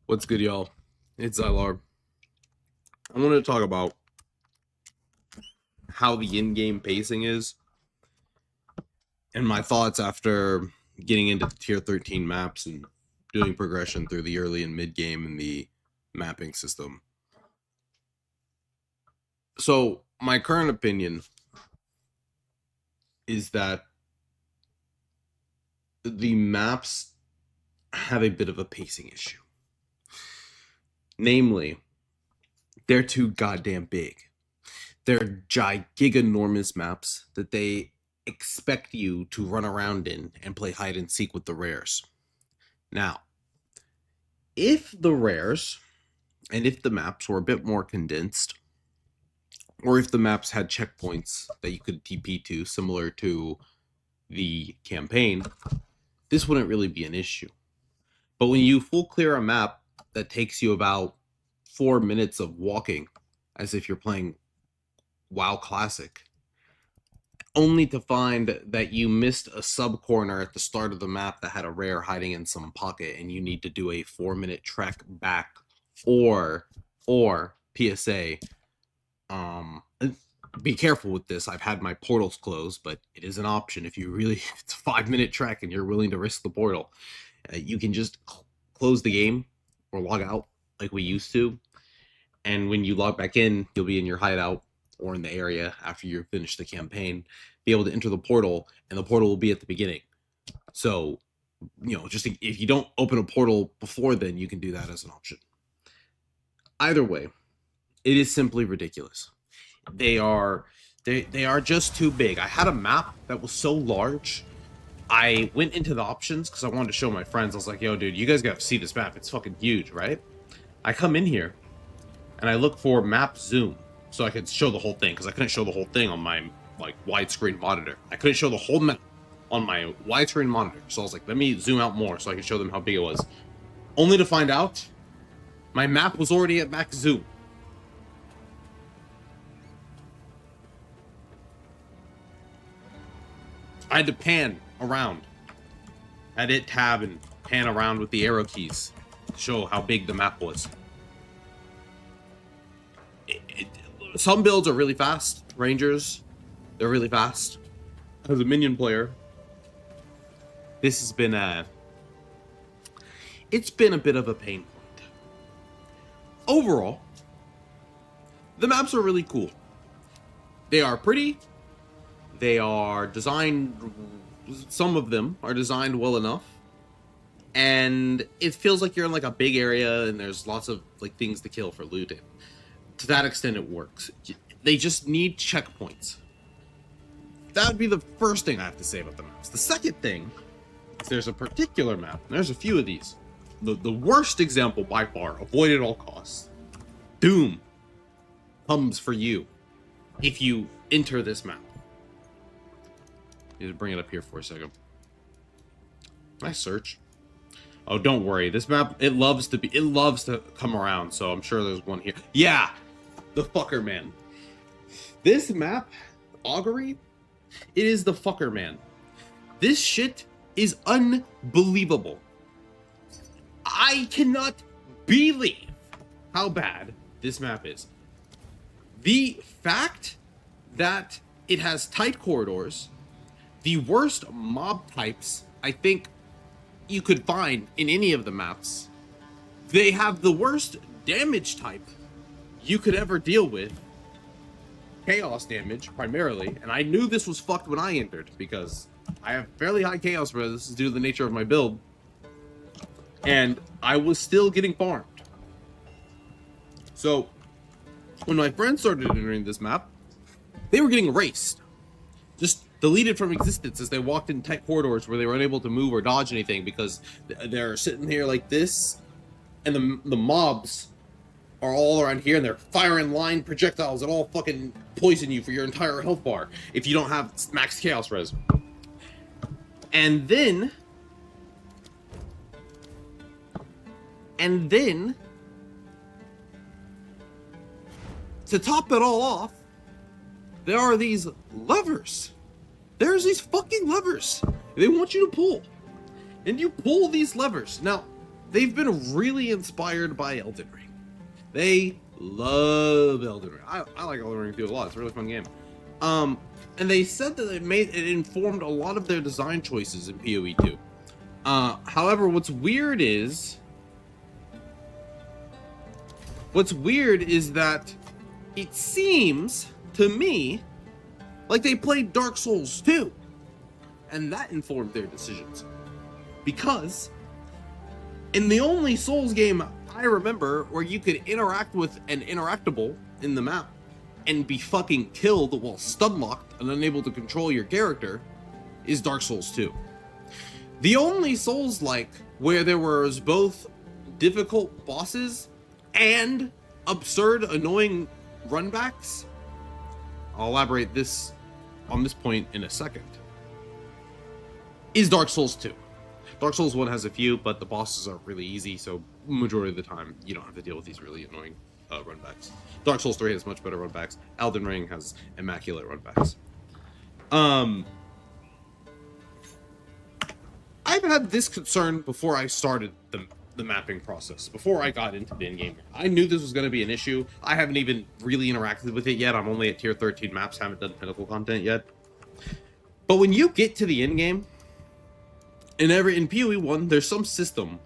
What's good, y'all? It's Zylar. I wanted to talk about how the in-game pacing is and my thoughts after getting into the tier 13 maps and doing progression through the early and mid game in the mapping system. So, my current opinion is that the maps have a bit of a pacing issue. Namely, they're too goddamn big. They're giganormous maps that they expect you to run around in and play hide and seek with the rares. Now, if the rares and if the maps were a bit more condensed, or if the maps had checkpoints that you could TP to, similar to the campaign, this wouldn't really be an issue. But when you full clear a map that takes you about 4 minutes of walking, as if you're playing WoW Classic, only to find that you missed a sub corner at the start of the map that had a rare hiding in some pocket, and you need to do a 4-minute trek back, or PSA. Be careful with this. I've had my portals closed, but it is an option if you really. It's a 5-minute trek and you're willing to risk the portal. You can just close the game or log out like we used to, and when you log back in, you'll be in your hideout or in the area after you finish the campaign, be able to enter the portal, and the portal will be at the beginning. So, just if you don't open a portal before then, you can do that as an option. Either way, it is simply ridiculous. They are just too big. I had a map that was so large. I went into the options because I wanted to show my friends. I was like, yo, dude, you guys gotta see this map. It's fucking huge, right? I come in here and I look for map zoom so I could show the whole thing, because I couldn't show the whole thing on my widescreen monitor. I couldn't show the whole map on my widescreen monitor. So I was like, let me zoom out more so I could show them how big it was. Only to find out my map was already at max zoom. I had to pan around. I had to hit tab and pan around with the arrow keys to show how big the map was. Some builds are really fast. Rangers, they're really fast. As a minion player, this has been it's been a bit of a pain point. Overall, the maps are really cool. They are pretty. They are designed, some of them are designed well enough, and it feels like you're in like a big area and there's lots of like things to kill for loot. To that extent, it works. They just need checkpoints. That would be the first thing I have to say about the maps. The second thing is there's a particular map, and there's a few of these. The worst example by far, avoid at all costs. Doom comes for you if you enter this map. Need to bring it up here for a second. Nice search. Oh, don't worry. This map, it loves to come around, so I'm sure there's one here. Yeah! The fucker man. This map, Augury, it is the fucker man. This shit is unbelievable. I cannot believe how bad this map is. The fact that it has tight corridors, the worst mob types I think you could find in any of the maps. They have the worst damage type you could ever deal with. Chaos damage, primarily. And I knew this was fucked when I entered, because I have fairly high chaos res. This is due to the nature of my build. And I was still getting farmed. So, when my friends started entering this map, they were getting erased. Just deleted from existence as they walked in tight corridors where they were unable to move or dodge anything, because they're sitting here like this, and the mobs are all around here, and they're firing line projectiles that all fucking poison you for your entire health bar if you don't have max chaos res. And then to top it all off, there are these levers. There's these fucking levers they want you to pull. And you pull these levers. Now, they've been really inspired by Elden Ring. They love Elden Ring. I like Elden Ring too a lot. It's a really fun game. Um, and they said that it informed a lot of their design choices in PoE 2. However, what's weird is that it seems to me like they played Dark Souls 2, and that informed their decisions. Because in the only Souls game I remember where you could interact with an interactable in the map and be fucking killed while stun locked and unable to control your character is Dark Souls 2. The only Souls-like where there was both difficult bosses and absurd, annoying runbacks, I'll elaborate on this point in a second, is Dark Souls 2. Dark Souls 1 has a few, but the bosses are really easy, so majority of the time you don't have to deal with these really annoying runbacks. Dark Souls 3 has much better runbacks. Elden Ring has immaculate runbacks. I've had this concern before I started the mapping process, before I got into the in-game. I knew this was going to be an issue. I haven't even really interacted with it yet. I'm only at tier 13 maps, haven't done pinnacle content yet. But when you get to the in-game, in PoE 1, there's some system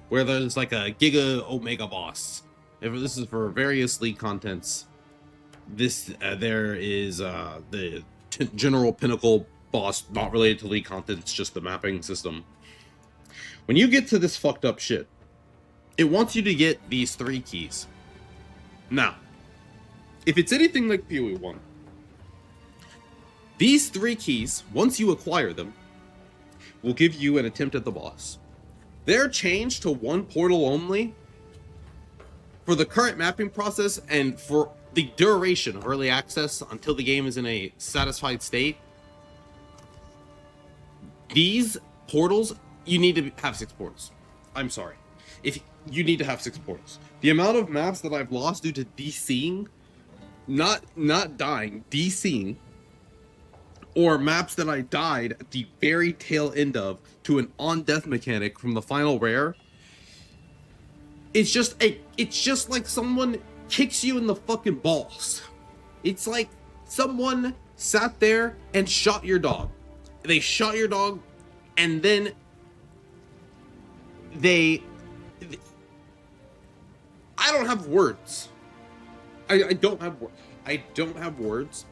where there's like a Giga Omega boss. If this is for various League contents, there is the general pinnacle boss, not related to League content, it's just the mapping system. When you get to this fucked up shit, it wants you to get these 3 keys. Now, if it's anything like PoE 1, these 3 keys, once you acquire them, will give you an attempt at the boss. They're changed to 1 portal only for the current mapping process and for the duration of early access until the game is in a satisfied state. These portals, you need to have 6 portals. I'm sorry. If you need to have 6 portals. The amount of maps that I've lost due to DCing, not dying, DCing, or maps that I died at the very tail end of to an on-death mechanic from the final rare, it's just like someone kicks you in the fucking balls. It's like someone sat there and shot your dog. They shot your dog, and then I don't have words. I don't have words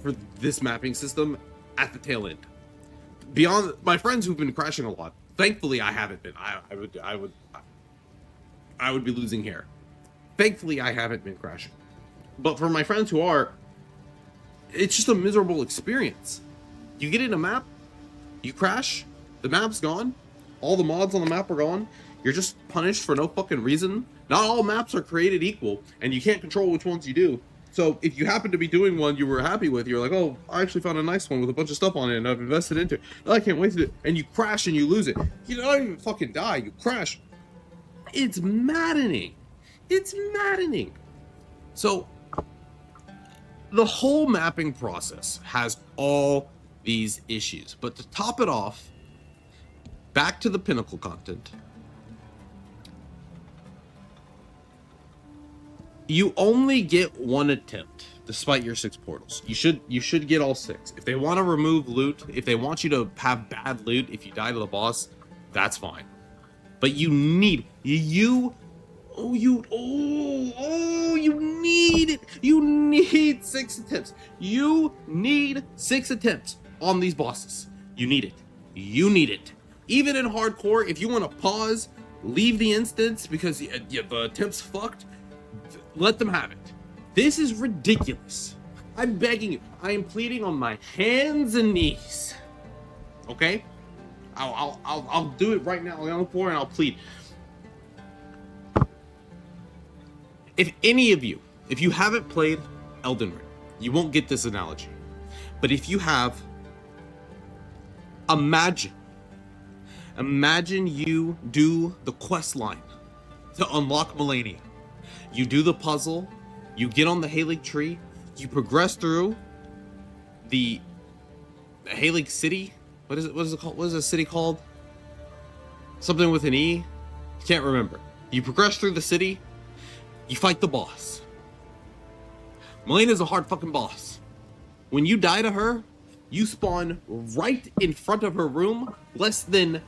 for this mapping system at the tail end. Beyond my friends who've been crashing a lot, thankfully I haven't been. I would be losing hair. Thankfully I haven't been crashing. But for my friends who are, it's just a miserable experience. You get in a map, you crash, the map's gone, all the mods on the map are gone, you're just punished for no fucking reason. Not all maps are created equal, and you can't control which ones you do. So if you happen to be doing one you were happy with, you're like, oh, I actually found a nice one with a bunch of stuff on it and I've invested into it. Oh, I can't wait to do it. And you crash and you lose it. You don't even fucking die, you crash. It's maddening. It's maddening. So the whole mapping process has all these issues. But to top it off, back to the pinnacle content. You only get 1 attempt, despite your 6 portals. You should get all 6. If they want to remove loot, if they want you to have bad loot, if you die to the boss, that's fine. But you need you need it. You need 6 attempts. You need 6 attempts on these bosses. You need it. You need it. Even in hardcore, if you want to pause, leave the instance because the attempt's fucked, let them have it. This is ridiculous. I'm begging you. I am pleading on my hands and knees. Okay? I'll do it right now on the floor and I'll plead. If any of you, if you haven't played Elden Ring, you won't get this analogy. But if you have, imagine you do the quest line to unlock Melania. You do the puzzle, you get on the Halig tree, you progress through the Halig city. What is it called? What is the city called? Something with an E. Can't remember. You progress through the city, you fight the boss. Melena's a hard fucking boss. When you die to her, you spawn right in front of her room, less than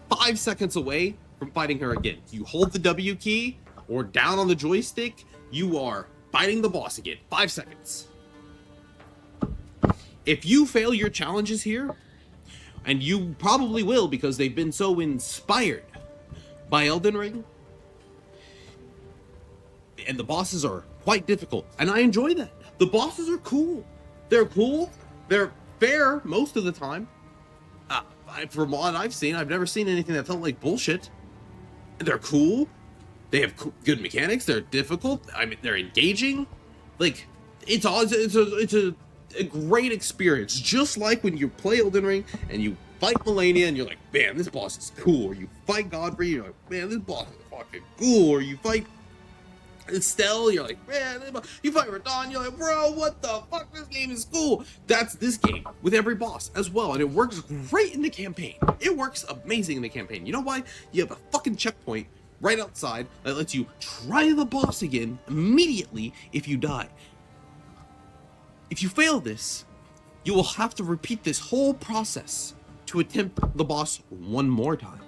5 seconds away from fighting her again. You hold the W key or down on the joystick, you are fighting the boss again. 5 seconds. If you fail your challenges here, and you probably will because they've been so inspired by Elden Ring, and the bosses are quite difficult, and I enjoy that. The bosses are cool. They're cool. They're fair most of the time. From what I've seen, I've never seen anything that felt like bullshit. They're cool. They have good mechanics. They're difficult. I mean, they're engaging. Like, it's a great experience. Just like when you play Elden Ring and you fight Melania and you're like, man, this boss is cool. Or you fight Godfrey, you're like, man, this boss is fucking cool. Or you fight Estelle, you're like, man, you fight Radon, you're like, bro, what the fuck, this game is cool. That's this game with every boss as well, and it works great in the campaign. It works amazing in the campaign. You know why? You have a fucking checkpoint right outside that lets you try the boss again immediately if you die. If you fail this, you will have to repeat this whole process to attempt the boss one more time.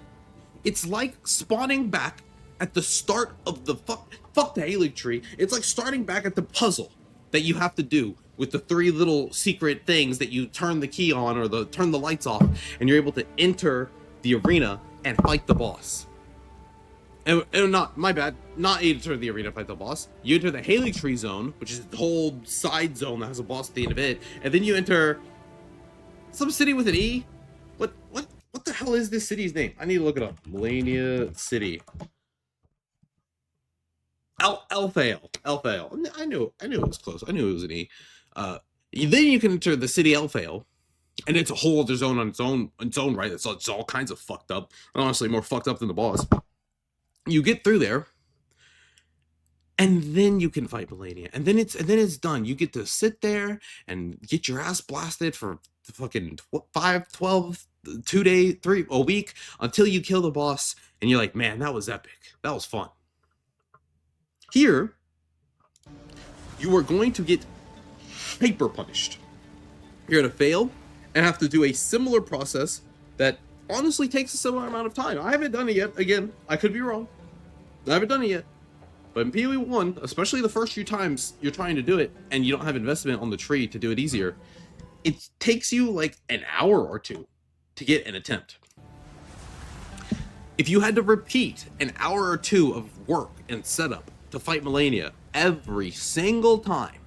It's like spawning back at the start of the fuck the Halig tree. It's like starting back at the puzzle that you have to do with the 3 little secret things that you turn the key on or turn the lights off, and you're able to enter the arena and fight the boss. And not, my bad, not enter the arena, fight the boss. You enter the Halig tree zone, which is the whole side zone that has a boss at the end of it, and then you enter some city with an E. What the hell is this city's name? I need to look it up. Melania City. Elfale. I knew it was close. I knew it was an E. Then you can enter the city Elfale, and it's a whole other zone on its own right. It's all kinds of fucked up. Honestly, more fucked up than the boss. You get through there, and then you can fight Melania, and then it's done. You get to sit there and get your ass blasted for fucking 5, 12, 2 days, a week until you kill the boss, and you're like, man, that was epic. That was fun. Here, you are going to get hyper punished. You're going to fail and have to do a similar process that honestly takes a similar amount of time. I haven't done it yet. Again, I could be wrong. I haven't done it yet. But in PoE 1, especially the first few times you're trying to do it and you don't have investment on the tree to do it easier, it takes you like an hour or 2 to get an attempt. If you had to repeat an hour or 2 of work and setup to fight Melania every single time,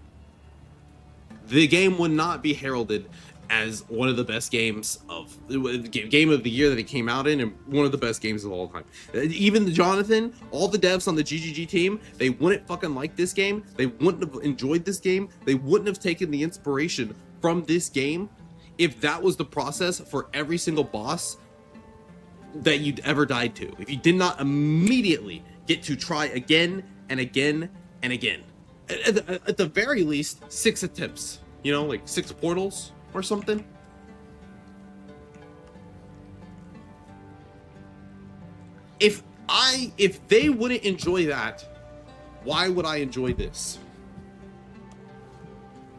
the game would not be heralded as one of the best games of game of the year that it came out in, and one of the best games of all time. Even Jonathan, all the devs on the GGG team, they wouldn't fucking like this game. They wouldn't have enjoyed this game. They wouldn't have taken the inspiration from this game if that was the process for every single boss that you'd ever died to. If you did not immediately get to try again and again and again. At the very least, 6 attempts. You know, like 6 portals or something. If they wouldn't enjoy that, why would I enjoy this?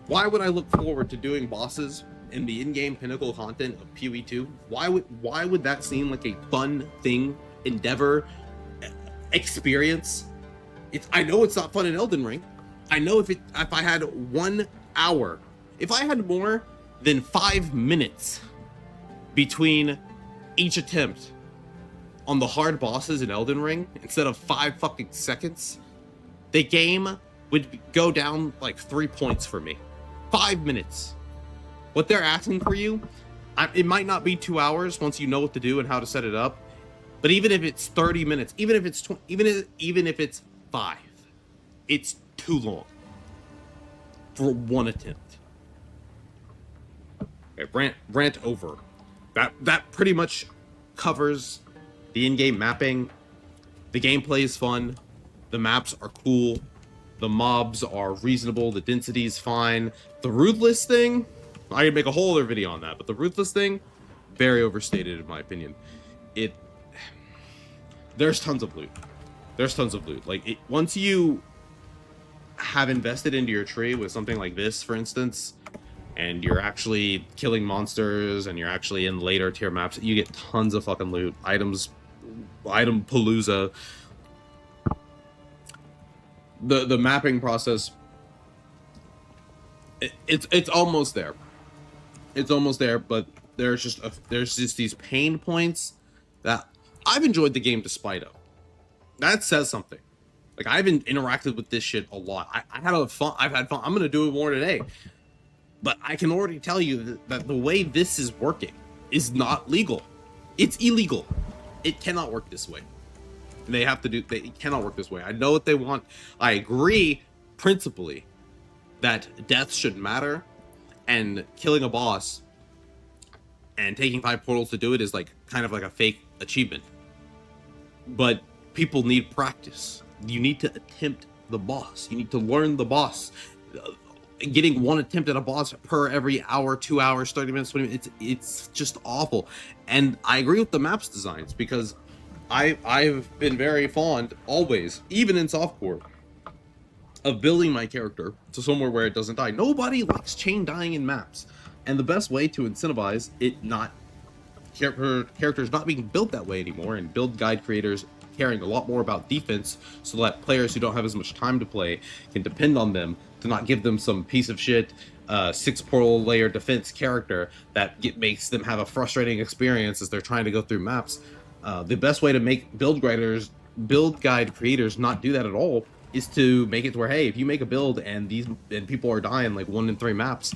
Why would I look forward to doing bosses in the in-game pinnacle content of PoE 2? Why would that seem like a fun thing, endeavor, experience? I know it's not fun in Elden Ring. I know if I had 1 hour, if I had more than 5 minutes between each attempt on the hard bosses in Elden Ring instead of 5 fucking seconds, the game would go down like 3 points for me. 5 minutes. What they're asking for you, it might not be 2 hours once you know what to do and how to set it up, but even if it's 30 minutes, even if it's even if it's 5, it's too long for 1 attempt. Okay, rant over. That pretty much covers the in-game mapping. The gameplay is fun. The maps are cool. The mobs are reasonable. The density is fine. The Ruthless thing, I could make a whole other video on that, but the Ruthless thing, very overstated in my opinion. there's tons of loot. There's tons of loot. Like, once you have invested into your tree with something like this, for instance, and you're actually killing monsters and you're actually in later tier maps, you get tons of fucking loot. Items, item palooza. The mapping process, it's almost there. It's almost there, but there's just these pain points that I've enjoyed the game despite of. That says something. Like, I've interacted with this shit a lot. I had a fun. I've had fun. I'm gonna do it more today. But I can already tell you that the way this is working is not legal. It's illegal. It cannot work this way. They have to do. It cannot work this way. I know what they want. I agree, principally, that death shouldn't matter, and killing a boss and taking 5 portals to do it is like kind of like a fake achievement. But people need practice. You need to attempt the boss. You need to learn the boss. Getting one attempt at a boss per every hour, 2 hours, 30 minutes, 20 minutes, it's just awful. And I agree with the maps designs, because I've been very fond, always, even in softcore, of building my character to somewhere where it doesn't die. Nobody likes chain dying in maps. And the best way to incentivize it not characters not being built that way anymore, and build guide creators caring a lot more about defense, so that players who don't have as much time to play can depend on them to not give them some piece of shit 6 portal layer defense character that makes them have a frustrating experience as they're trying to go through maps. The best way to make build guide creators not do that at all is to make it to where, hey, if you make a build and people are dying like 1 in 3 maps,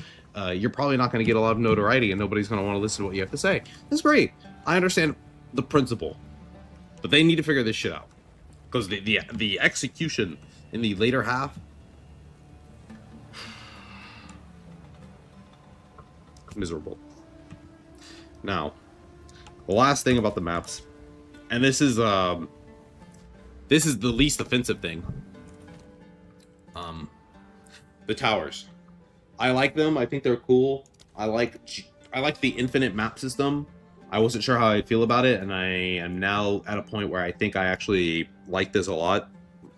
you're probably not going to get a lot of notoriety and nobody's going to want to listen to what you have to say. That's great. I understand the principle, but they need to figure this shit out, because the execution in the later half, miserable. Now, the last thing about the maps, and this is the least offensive thing. The towers. I like them. I think they're cool. I like the infinite map system. I wasn't sure how I'd feel about it, and I am now at a point where I think I actually like this a lot,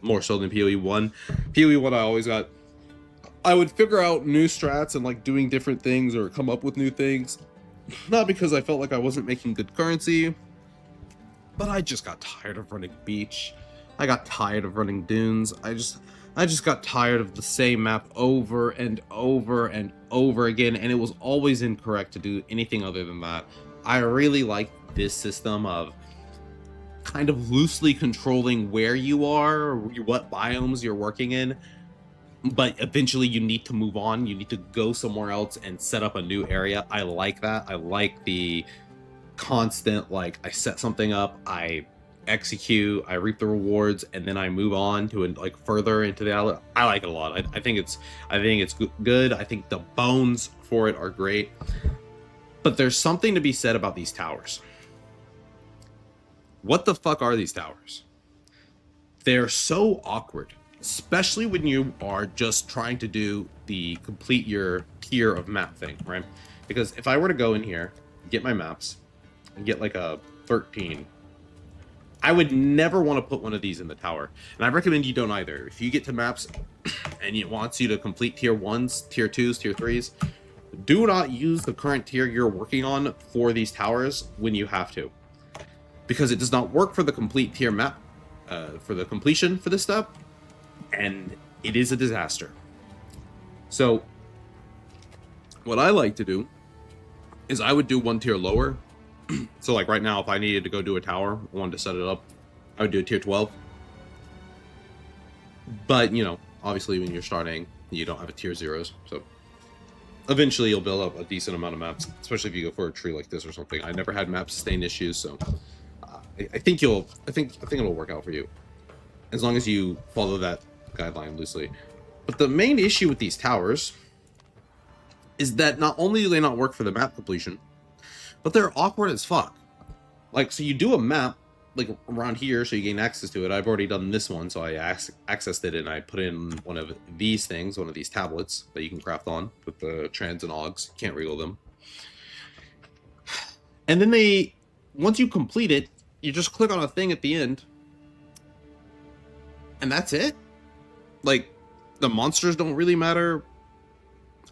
more so than PoE 1. PoE 1, I would figure out new strats and like doing different things or come up with new things, not because I felt like I wasn't making good currency, but I just got tired of running beach. I got tired of running dunes. I just got tired of the same map over and over and over again, and it was always incorrect to do anything other than that. I really like this system of kind of loosely controlling where you are, what biomes you're working in, but eventually you need to move on. You need to go somewhere else and set up a new area. I like that. I like the constant, like, I set something up, I execute, I reap the rewards, and then I move on to like further into the outlet. I like it a lot. I think it's good. I think the bones for it are great. But there's something to be said about these towers. What the fuck are these towers? They're so awkward, especially when you are just trying to do the complete your tier of map thing, right? Because if I were to go in here, get my maps, and get like a 13, I would never want to put one of these in the tower. And I recommend you don't either. If you get to maps and it wants you to complete tier 1s, tier 2s, tier 3s, do not use the current tier you're working on for these towers when you have to, because it does not work for the complete tier map, for the completion for this step, and it is a disaster. So what I like to do is I would do 1 tier lower. So like right now, if I needed to go do a tower, I wanted to set it up, I would do a tier 12. But, you know, obviously when you're starting, you don't have a tier 0s, so eventually you'll build up a decent amount of maps, especially if you go for a tree like this or something. I never had map sustain issues, so I think it'll work out for you, as long as you follow that guideline loosely. But the main issue with these towers is that not only do they not work for the map completion, but they're awkward as fuck. Like, so you do a map like around here so you gain access to it. I've already done this one, so I accessed it and I put in one of these things, one of these tablets that you can craft on with the trans and augs. You can't regal them. And then once you complete it, you just click on a thing at the end And that's it. Like, the monsters don't really matter.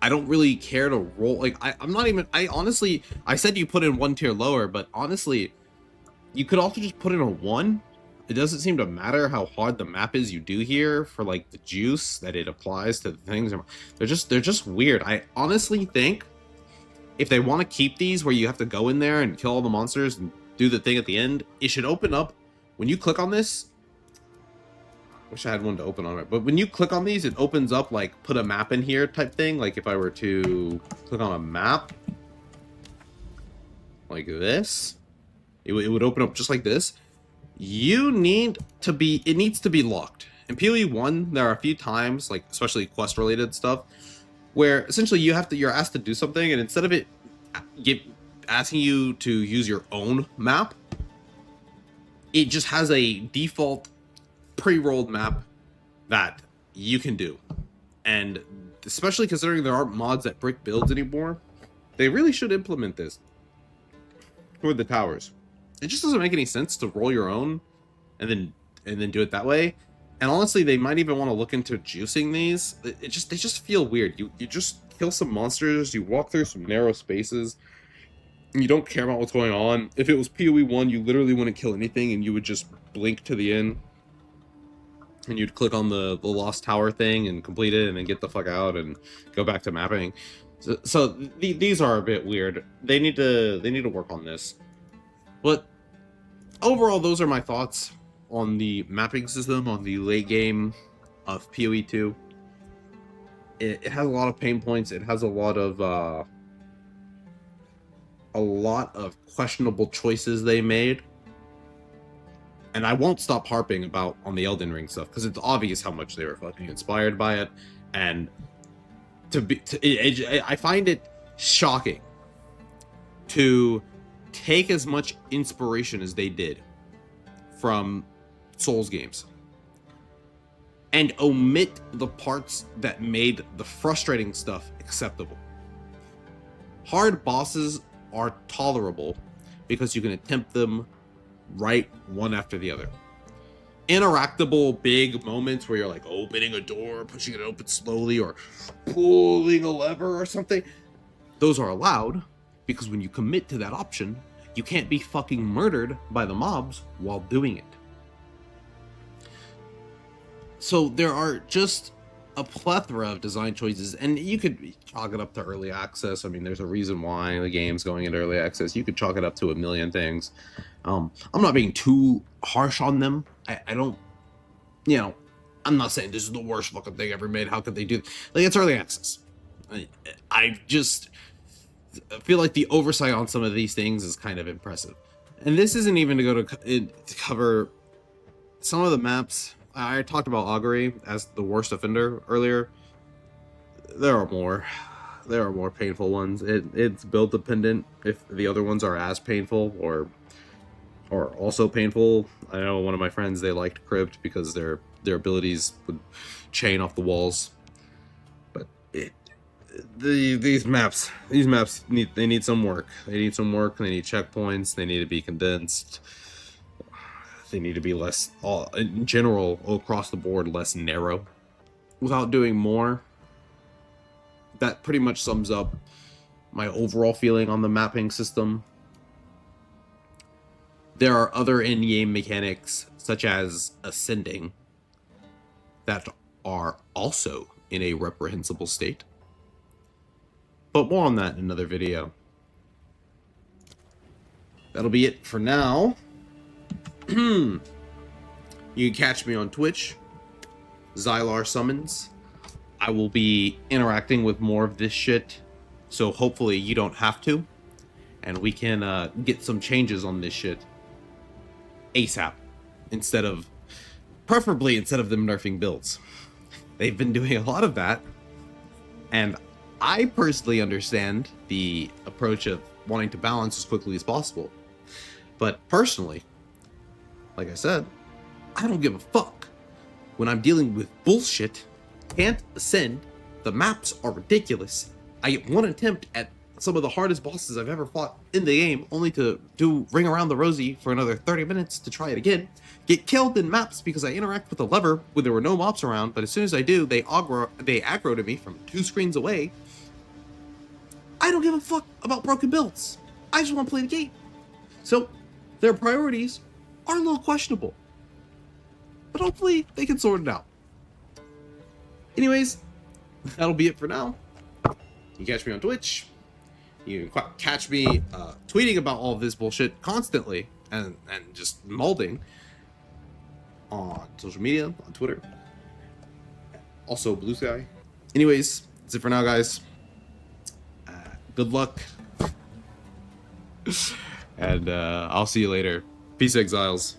I don't really care to roll. Like, I'm not even. I honestly, I said you put in 1 tier lower, but honestly, you could also just put in a 1. It doesn't seem to matter how hard the map is you do here for like the juice that it applies to the things. They're just weird. I honestly think if they want to keep these where you have to go in there and kill all the monsters and do the thing at the end, it should open up when you click on this. Wish I had one to open on it, but when you click on these, it opens up like put a map in here type thing. Like if I were to click on a map like this, it would open up just like this. It needs to be locked. In PoE 1, there are a few times, like especially quest related stuff, where essentially you're asked to do something, and instead of it asking you to use your own map, it just has a default pre-rolled map that you can do. And especially considering there aren't mods that brick builds anymore, they really should implement this for the towers. It just doesn't make any sense to roll your own and then do it that way. And honestly, they might even want to look into juicing these. They just feel weird. You just kill some monsters, you walk through some narrow spaces, and you don't care about what's going on. If it was PoE 1, you literally wouldn't kill anything, and you would just blink to the end, and you'd click on the Lost Tower thing and complete it, and then get the fuck out and go back to mapping. So these are a bit weird. They need to work on this. But overall, those are my thoughts on the mapping system on the late game of PoE 2. It has a lot of pain points. It has a lot of questionable choices they made. And I won't stop harping about on the Elden Ring stuff because it's obvious how much they were fucking inspired by it. And I find it shocking to take as much inspiration as they did from Souls games and omit the parts that made the frustrating stuff acceptable. Hard bosses are tolerable because you can attempt them right one after the other. Interactable big moments where you're like opening a door, pushing it open slowly, or pulling a lever or something, those are allowed because when you commit to that option, you can't be fucking murdered by the mobs while doing it. So there are just a plethora of design choices, and you could chalk it up to early access. I mean, there's a reason why the game's going into early access. You could chalk it up to a million things. I'm not being too harsh on them. I don't, I'm not saying this is the worst fucking thing ever made. How could they do it? Like, it's early access. I just feel like the oversight on some of these things is kind of impressive. And this isn't even to go to cover some of the maps. I talked about Augury as the worst offender earlier. There are more painful ones. It's build dependent if the other ones are as painful or also painful. I know one of my friends, they liked Crypt because their abilities would chain off the walls. But these maps need some work. They need some work. They need checkpoints. They need to be condensed. They need to be less, in general, across the board, less narrow. Without doing more, that pretty much sums up my overall feeling on the mapping system. There are other in-game mechanics, such as ascending, that are also in a reprehensible state. But more on that in another video. That'll be it for now. You can catch me on Twitch, Xylar Summons. I will be interacting with more of this shit, so hopefully you don't have to, and we can get some changes on this shit ASAP, preferably instead of them nerfing builds. They've been doing a lot of that, and I personally understand the approach of wanting to balance as quickly as possible. But personally, like I said, I don't give a fuck. When I'm dealing with bullshit, can't ascend, the maps are ridiculous, I get one attempt at some of the hardest bosses I've ever fought in the game, only to do ring around the rosy for another 30 minutes to try it again, get killed in maps because I interact with a lever when there were no mobs around, but as soon as I do, they aggro to me from 2 screens away. I don't give a fuck about broken builds. I just want to play the game. So, their priorities are a little questionable. But hopefully, they can sort it out. Anyways, that'll be it for now. You can catch me on Twitch. You can catch me tweeting about all of this bullshit constantly and just molding on social media, on Twitter. Also, Blue Sky. Anyways, that's it for now, guys. Good luck. And I'll see you later. Peace, exiles.